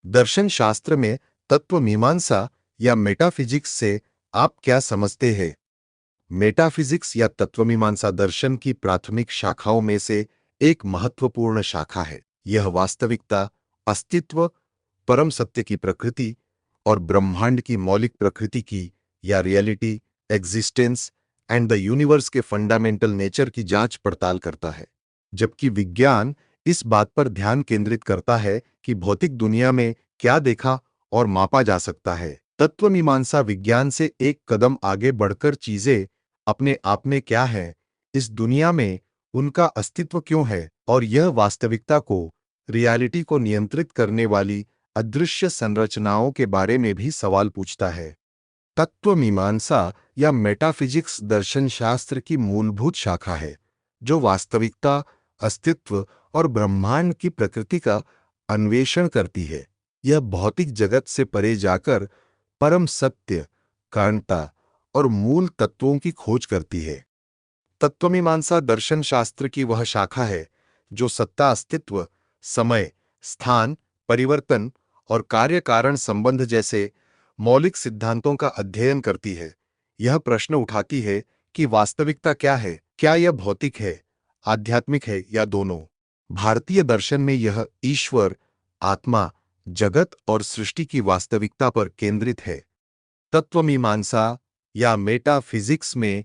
दर्शन शास्त्र में तत्व मीमांसा या मेटाफिजिक्स से आप क्या समझते हैं? मेटाफिजिक्स या तत्वमीमांसा दर्शन की प्राथमिक शाखाओं में से एक महत्वपूर्ण शाखा है। यह वास्तविकता, अस्तित्व, परम सत्य की प्रकृति और ब्रह्मांड की मौलिक प्रकृति की या reality, existence and the universe के फंडामेंटल नेचर की जांच पड़ताल करता है। जबकि विज्ञान इस बात पर ध्यान केंद्रित करता है कि भौतिक दुनिया में क्या देखा और मापा जा सकता है, तत्वमीमांसा विज्ञान से एक कदम आगे बढ़कर चीजें अपने आप में क्या है, इस दुनिया में उनका अस्तित्व क्यों है और यह वास्तविकता को, रियलिटी को नियंत्रित करने वाली अदृश्य संरचनाओं के बारे में भी सवाल पूछता है। तत्वमीमांसा या मेटाफिजिक्स दर्शन शास्त्र की मूलभूत शाखा है, जो वास्तविकता, अस्तित्व और ब्रह्मांड की प्रकृति का अन्वेषण करती है। यह भौतिक जगत से परे जाकर परम सत्य, कांता और मूल तत्वों की खोज करती है। तत्वमीमांसा दर्शन शास्त्र की वह शाखा है जो सत्ता, अस्तित्व, समय, स्थान, परिवर्तन और कार्य कारण संबंध जैसे मौलिक सिद्धांतों का अध्ययन करती है। यह प्रश्न उठाती है कि वास्तविकता क्या है, क्या यह भौतिक है, आध्यात्मिक है या दोनों। भारतीय दर्शन में यह ईश्वर, आत्मा, जगत और सृष्टि की वास्तविकता पर केंद्रित है। तत्वमीमांसा या मेटाफिजिक्स में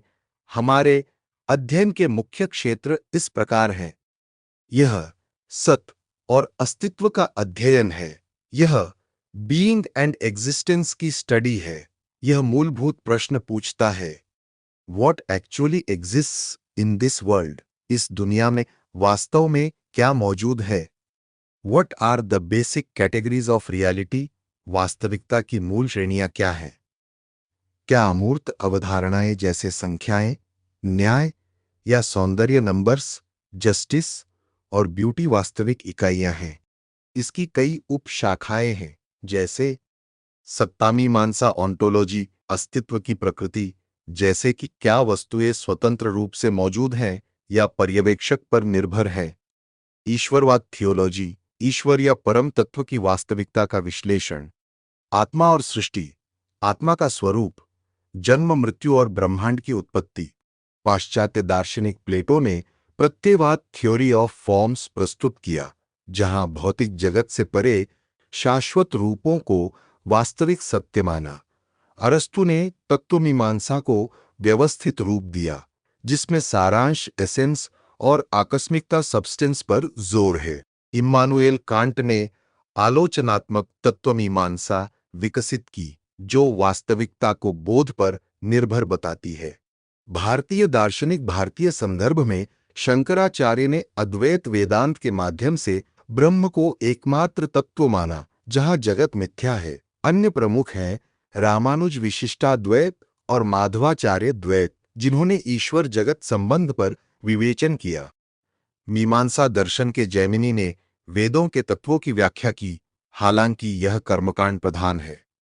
हमारे अध्ययन के मुख्य क्षेत्र इस प्रकार हैं। यह सत्य और अस्तित्व का अध्ययन है। यह बीइंग एंड एग्जिस्टेंस की स्टडी है। यह मूलभूत प्रश्न पूछता है, what actually exists in this world? इस दुनिया में वास्तव में क्या मौजूद है? What are the basic categories of reality? वास्तविकता की मूल श्रेणियां क्या हैं? क्या अमूर्त अवधारणाएं जैसे संख्याएं, न्याय या सौंदर्य, नंबर्स, जस्टिस और ब्यूटी वास्तविक इकाइयां हैं? इसकी कई उपशाखाएं हैं, जैसे सत्तामीमांसा ऑन्टोलॉजी, अस्तित्व की प्रकृति, जैसे कि क्या वस्तुएं स्वतंत्र रूप से मौजूद हैं या पर्यवेक्षक पर निर्भर है। ईश्वरवाद थियोलॉजी, ईश्वर या परम तत्व की वास्तविकता का विश्लेषण। आत्मा और सृष्टि, आत्मा का स्वरूप, जन्म, मृत्यु और ब्रह्मांड की उत्पत्ति। पाश्चात्य दार्शनिक प्लेटो ने प्रत्ययवाद, थ्योरी ऑफ फॉर्म्स प्रस्तुत किया, जहां भौतिक जगत से परे शाश्वत रूपों को वास्तविक सत्य माना। अरस्तु ने तत्वमीमांसा को व्यवस्थित रूप दिया, जिसमें सारांश, एसेंस और आकस्मिकता, सब्सटेंस पर जोर है। इम्मानुएल कांट ने आलोचनात्मक तत्वमीमांसा विकसित की, जो वास्तविकता को बोध पर निर्भर बताती है। भारतीय दार्शनिक भारतीय संदर्भ में शंकराचार्य ने अद्वैत वेदांत के माध्यम से ब्रह्म को एकमात्र तत्व माना, जहां जगत मिथ्या है। अन्य प्रमुख हैं रामानुज विशिष्टाद्वैत और माधवाचार्य द्वैत, जिन्होंने ईश्वर जगत संबंध पर विवेचन किया। मीमांसा दर्शन के जैमिनी ने वेदों के तत्वों की व्याख्या की, हालांकि यह कर्मकांड प्रधान है।